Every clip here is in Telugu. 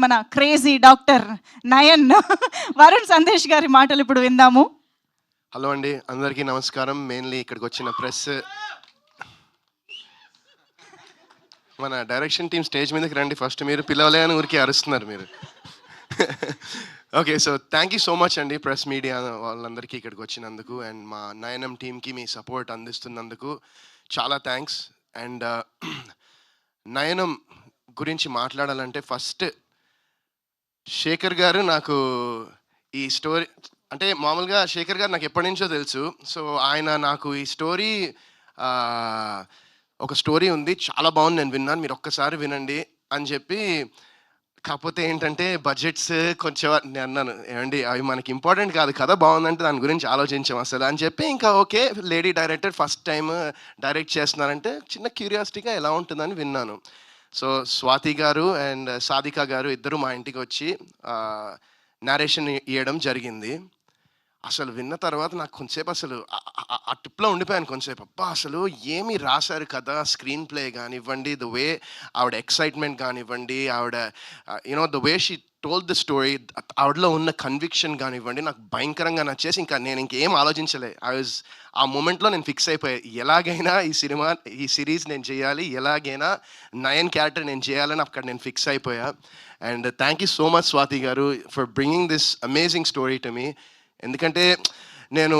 మన క్రేజీ డాక్టర్ నయన్ వరుణ్ సందేశ్ గారి మాటలు ఇప్పుడు విందాము. హలో అండి, అందరికీ నమస్కారం. మెయిన్లీ ఇక్కడికి వచ్చిన ప్రెస్, మన డైరెక్షన్ టీం స్టేజ్ మీదకి రండి ఫస్ట్. మీరు పిలవలే అని ఊరికి అరుస్తున్నారు మీరు. Okay, so thank you so much అండి ప్రెస్ మీడియా వాళ్ళందరికీ ఇక్కడికి వచ్చినందుకు, అండ్ మా నయనం టీంకి మీ సపోర్ట్ అందిస్తున్నందుకు చాలా థ్యాంక్స్. అండ్ నయనం గురించి మాట్లాడాలంటే ఫస్ట్ శేఖర్ గారు నాకు ఈ స్టోరీ, అంటే మామూలుగా శేఖర్ గారు నాకు ఎప్పటి నుంచో తెలుసు. సో ఆయన నాకు ఈ స్టోరీ, ఒక స్టోరీ ఉంది, చాలా బాగుంది, నేను విన్నాను, మీరు ఒక్కసారి వినండి అని చెప్పి. కాకపోతే ఏంటంటే బడ్జెట్స్ కొంచెం నేను అన్నాను, ఏమండి అవి మనకి ఇంపార్టెంట్ కాదు, కథ బాగుందంటే దాని గురించి ఆలోచించాం అసలు అని చెప్పి. ఇంకా okay, lady director first time direct చేస్తున్నారంటే చిన్న క్యూరియాసిటీగా ఎలా ఉంటుందని విన్నాను. సో స్వాతి గారు అండ్ సాధిక గారు ఇద్దరు మా ఇంటికి వచ్చి నారేషన్ ఇవ్వడం జరిగింది. అసలు విన్న తర్వాత నాకు కొంచెంసేపు అసలు ఆ ట్రిప్లో ఉండిపోయాను కొంచెంసేపు. అబ్బా అసలు ఏమి రాశారు కదా, స్క్రీన్ ప్లే కానివ్వండి, ద వే ఆవిడ ఎక్సైట్మెంట్ కానివ్వండి, ఆవిడ you know the way she told the story, ఆవిడలో ఉన్న కన్విక్షన్ కానివ్వండి, నాకు భయంకరంగా నచ్చేసి ఇంకా నేను ఇంకేం ఆలోచించలే. ఆ మూమెంట్లో నేను ఫిక్స్ అయిపోయాయి, ఎలాగైనా ఈ సిరీస్ నేను చేయాలి, ఎలాగైనా నయన్ క్యారెక్టర్ నేను చేయాలని అక్కడ నేను ఫిక్స్ అయిపోయా. And thank you so much Swathi garu for bringing this amazing story to me. ఎందుకంటే నేను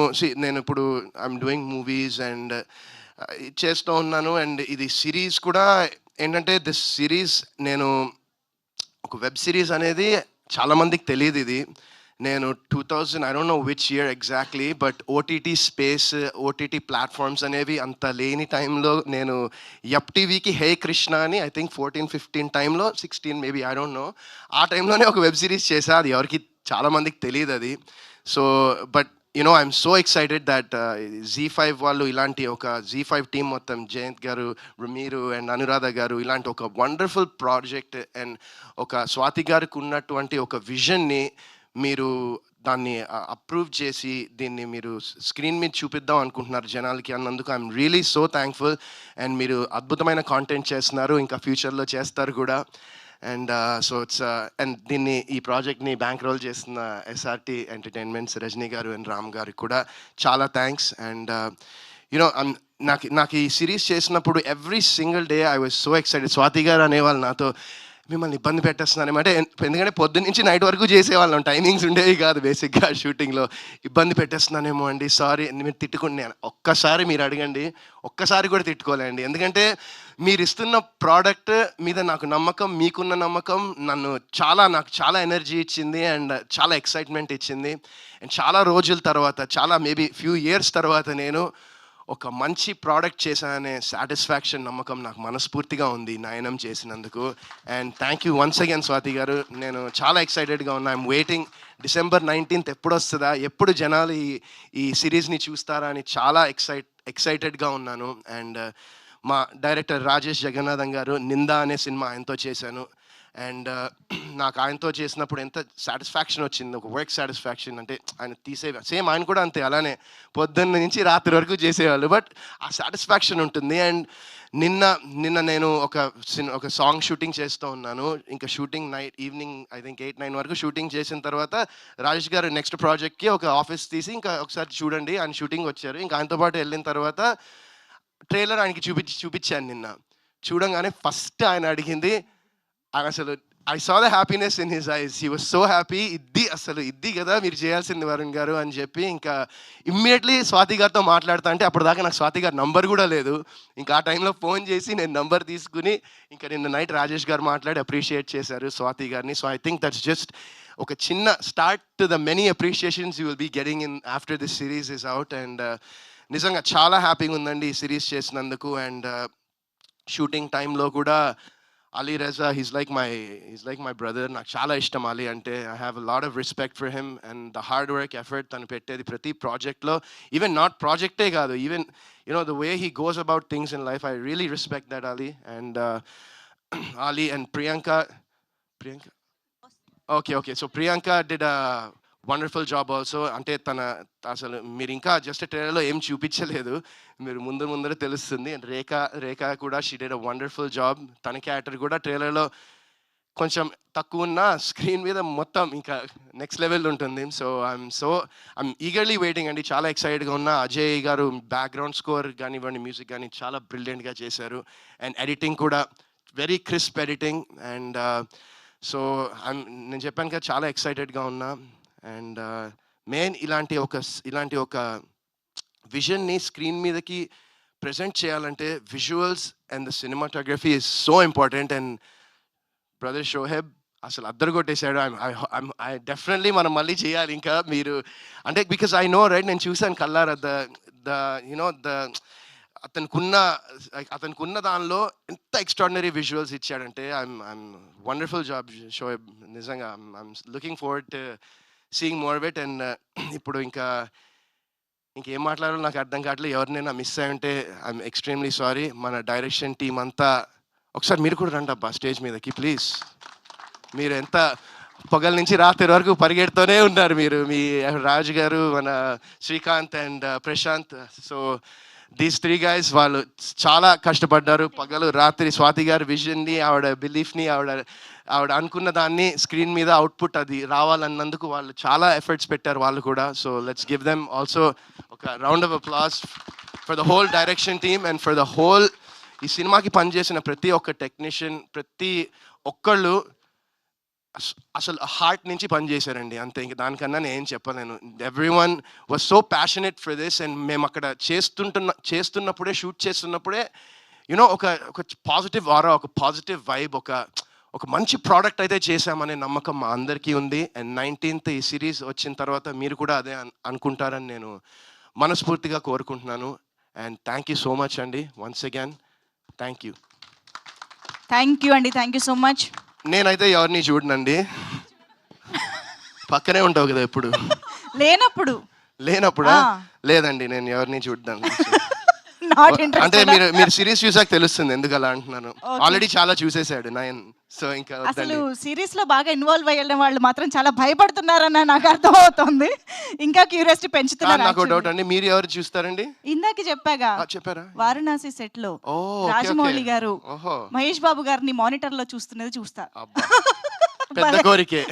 ఇప్పుడు ఐఎమ్ డూయింగ్ మూవీస్ అండ్ చేస్తూ ఉన్నాను, అండ్ ఇది సిరీస్ కూడా ఏంటంటే దిస్ సిరీస్ నేను ఒక వెబ్ సిరీస్ అనేది చాలామందికి తెలియదు. ఇది నేను 2000 I don't know which year exactly, but OTT space, OTT platforms అనేవి అంత లేని టైంలో నేను యప్ టీవీకి హే కృష్ణ అని ఐ థింక్ 14-15 టైంలో, 16 మేబీ, ఐ డోంట్ నో, ఆ టైంలోనే ఒక వెబ్ సిరీస్ చేశా. అది ఎవరికి చాలామందికి తెలియదు అది. So but you know I'm so excited that Z5 వాళ్ళు ఇలాంటి ఒక Z5 టీం మొత్తం, జయంత్ గారు, మీరు అండ్ అనురాధ గారు, ఇలాంటి ఒక వండర్ఫుల్ ప్రాజెక్ట్ అండ్ ఒక స్వాతి గారికి ఉన్నటువంటి ఒక విజన్ని మీరు దాన్ని అప్రూవ్ చేసి దీన్ని మీరు స్క్రీన్ మీద చూపిద్దాం అనుకుంటున్నారు జనాలకి అన్నందుకు I'm really so thankful. And మీరు అద్భుతమైన కాంటెంట్ చేస్తున్నారు, ఇంకా ఫ్యూచర్లో చేస్తారు కూడా. అండ్ సో ఇట్స్ అండ్ ఈ ప్రాజెక్ట్ని బ్యాంక్ రోల్ చేస్తున్న SRT ఎంటర్టైన్మెంట్స్ రజనీ గారు అండ్ రామ్ గారికి కూడా చాలా థ్యాంక్స్. అండ్ యూనో నాకు ఈ సిరీస్ చేసినప్పుడు every single day I was so excited. Swathi గారు అనేవాళ్ళు నాతో, మిమ్మల్ని ఇబ్బంది పెట్టేస్తున్నాను అంటే, ఎందుకంటే పొద్దున్న నుంచి నైట్ వరకు చేసేవాళ్ళం, టైమింగ్స్ ఉండేవి కాదు బేసిక్గా షూటింగ్లో. ఇబ్బంది పెట్టేస్తున్నానేమో అండి, సారీ, మీరు తిట్టుకుని, ఒక్కసారి మీరు అడగండి, ఒక్కసారి కూడా తిట్టుకోలేండి. ఎందుకంటే మీరు ఇస్తున్న ప్రోడక్ట్ మీద నాకు నమ్మకం, మీకున్న నమ్మకం నాకు చాలా ఎనర్జీ ఇచ్చింది అండ్ చాలా ఎక్సైట్మెంట్ ఇచ్చింది. అండ్ చాలా రోజుల తర్వాత, చాలా మేబీ ఫ్యూ ఇయర్స్ తర్వాత నేను ఒక మంచి ప్రోడక్ట్ చేశాననే సాటిస్ఫాక్షన్, నమ్మకం నాకు మనస్ఫూర్తిగా ఉంది నయనం చేసినందుకు. And thank you once again Swathi గారు. నేను చాలా ఎక్సైటెడ్గా ఉన్నా. ఐఎమ్ వెయిటింగ్ December 19th ఎప్పుడు వస్తుందా, ఎప్పుడు జనాలు ఈ సిరీస్ని చూస్తారా అని చాలా ఎక్సైటెడ్గా ఉన్నాను. అండ్ మా డైరెక్టర్ రాజేష్ జగన్నాథం గారు, నిందా అనే సినిమా ఆయనతో చేశాను. అండ్ నాకు ఆయనతో చేసినప్పుడు ఎంత సాటిస్ఫాక్షన్ వచ్చింది, ఒక వర్క్ సాటిస్ఫాక్షన్. అంటే ఆయన సేమ్ ఆయన కూడా అంతే, అలానే పొద్దున్న నుంచి రాత్రి వరకు చేసేవాళ్ళు, బట్ ఆ సాటిస్ఫాక్షన్ ఉంటుంది. అండ్ నిన్న నేను ఒక సాంగ్ షూటింగ్ చేస్తూ ఉన్నాను. ఇంకా షూటింగ్ ఈవినింగ్ ఐ థింక్ 8-9 వరకు షూటింగ్ చేసిన తర్వాత రాజేష్ గారు నెక్స్ట్ ప్రాజెక్ట్కి ఒక ఆఫీస్ తీసి ఇంకా ఒకసారి చూడండి ఆయన షూటింగ్ వచ్చారు. ఇంకా ఆయనతో పాటు వెళ్ళిన తర్వాత ట్రైలర్ ఆయనకి చూపించాను నిన్న. చూడంగానే ఫస్ట్ ఆయన అడిగింది, అసలు I saw the happiness in his eyes, he was so happy. ఇది కదా మీరు చేయాల్సింది వరుణ్ గారు అని చెప్పి, ఇంకా ఇమ్మీడియట్లీ స్వాతి గారితో మాట్లాడుతా అంటే, అప్పటిదాకా నాకు స్వాతి గారి నంబర్ కూడా లేదు. ఇంకా ఆ టైంలో ఫోన్ చేసి నేను నంబర్ తీసుకుని ఇంకా నిన్న నైట్ రాజేష్ గారు మాట్లాడి అప్రిషియేట్ చేశారు స్వాతి గారిని. So I think that's just ఒక చిన్న start to the many appreciations you will be getting in after this series is out. And నిజంగా చాలా హ్యాపీగా ఉందండి ఈ సిరీస్ చేసినందుకు. అండ్ షూటింగ్ టైంలో కూడా Ali Reza, he's like my brother. నాకు చాలా ఇష్టం Ali అంటే. I have a lot of respect for him and the hard work, effort తను పెట్టేది ప్రతి ప్రాజెక్ట్లో. ఈవెన్ నాట్ ప్రాజెక్టే కాదు, even the way he goes about things in life, I really respect that Ali. And Ali and Priyanka, okay, so Priyanka did a wonderful job also. అంటే అసలు మీరు ఇంకా జస్ట్ ట్రైలర్లో ఏం చూపించలేదు, మీరు ముందర తెలుస్తుంది. అండ్ రేఖ కూడా she did a wonderful job. తన క్యారెక్టర్ కూడా ట్రైలర్లో కొంచెం తక్కువ ఉన్న స్క్రీన్ మీద మొత్తం ఇంకా నెక్స్ట్ లెవెల్ ఉంటుంది. సో ఐఎమ్ ఈగర్లీ వెయిటింగ్ అండి. చాలా ఎక్సైటెడ్గా ఉన్న. అజయ్ గారు బ్యాక్గ్రౌండ్ స్కోర్ కానివ్వండి, మ్యూజిక్ కానీ చాలా బ్రిలియంట్గా చేశారు. అండ్ ఎడిటింగ్ కూడా very crisp editing. And so నేను చెప్పాను కదా, చాలా ఎక్సైటెడ్గా ఉన్నా. అండ్ మెయిన్ ఇలాంటి ఒక విజన్ని స్క్రీన్ మీదకి ప్రెజెంట్ చేయాలంటే visuals and the cinematography is so important. And brother Shoaib అసలు అద్దరు కొట్టేశాడు. ఐ డెఫినెట్లీ మనం మళ్ళీ చేయాలి ఇంకా. మీరు అంటే బికాస్ ఐ నో రైట్, నేను చూశాను కల్లారా అతనుకున్న దానిలో ఎంత ఎక్స్ట్రాడినరీ విజువల్స్ ఇచ్చాడంటే ఐఎమ్ వండర్ఫుల్ జాబ్ షోహెబ్. నిజంగా I'm looking forward to seeing more of it. And ఇప్పుడు ఇంకేం మాట్లాడాలో నాకు అర్థం కావట్లేదు. ఎవరినైనా మిస్ అయి ఉంటే ఐఎమ్ ఎక్స్ట్రీమ్లీ సారీ. మన డైరెక్షన్ టీం అంతా ఒకసారి మీరు కూడా రండి అబ్బా స్టేజ్ మీదకి ప్లీజ్. మీరు ఎంత పొగల నుంచి రాత్రి వరకు పరిగెడుతూనే ఉన్నారు మీరు, మీ రాజు గారు, మన Srikanth and Prashanth. So these 3 guys వాళ్ళు చాలా కష్టపడ్డారు పగలు రాత్రి. స్వాతి గారి విజన్ని, ఆవిడ బిలీఫ్ని, ఆవిడ అనుకున్న దాన్ని స్క్రీన్ మీద అవుట్పుట్ అది రావాలన్నందుకు వాళ్ళు చాలా ఎఫర్ట్స్ పెట్టారు వాళ్ళు కూడా. So let's give them also ఒక round of applause for the whole direction team and for the whole. ఈ సినిమాకి పనిచేసిన ప్రతి ఒక్క టెక్నీషియన్, ప్రతి ఒక్కళ్ళు అసలు హార్ట్ నుంచి పనిచేశారండి అంతే. ఇంక దానికన్నా నేను ఏం చెప్పలేను. Everyone was so passionate for this. And మేము అక్కడ చేస్తున్నప్పుడే షూట్ చేస్తున్నప్పుడే యూనో ఒక పాజిటివ్ ఆరా, ఒక పాజిటివ్ వైబ్, ఒక మంచి ప్రోడక్ట్ అయితే చేశామనే నమ్మకం మా అందరికీ ఉంది. అండ్ 19th ఈ సిరీస్ వచ్చిన తర్వాత మీరు కూడా అదే అనుకుంటారని నేను మనస్ఫూర్తిగా కోరుకుంటున్నాను. And thank you so much అండి వన్స్ అగైన్. థ్యాంక్ యూ అండి. Thank you so much. నేనైతే ఎవరిని చూడనండి, పక్కనే ఉంటావు కదా ఎప్పుడు. లేనప్పుడా? లేదండి, నేను ఎవరిని చూడను. అంటే మీరు సిరీస్ చూసాక తెలుస్తుంది ఎందుకు అలా అంటున్నాను. ఆల్రెడీ చాలా చూసేసాడు నయన్. సో ఇంకా అసలు సిరీస్ లో బాగా ఇన్వాల్వ్ అయ్యే వాళ్ళు మాత్రం చాలా భయపడుతున్నారన్న నాకు అర్థం అవుతుంది. ఇంకా క్యూరియాసిటీ పెంచుతున్నారు. నాకు డౌట్ అండి, మీరు ఎవరు చూస్తారండి? ఇందాక చెప్పారా, వారణాసి సెట్ లో రాజమౌళి గారు మహేష్ బాబు గారిని మానిటర్ లో చూస్తున్నది చూస్తా. పెద్ద కోరికే.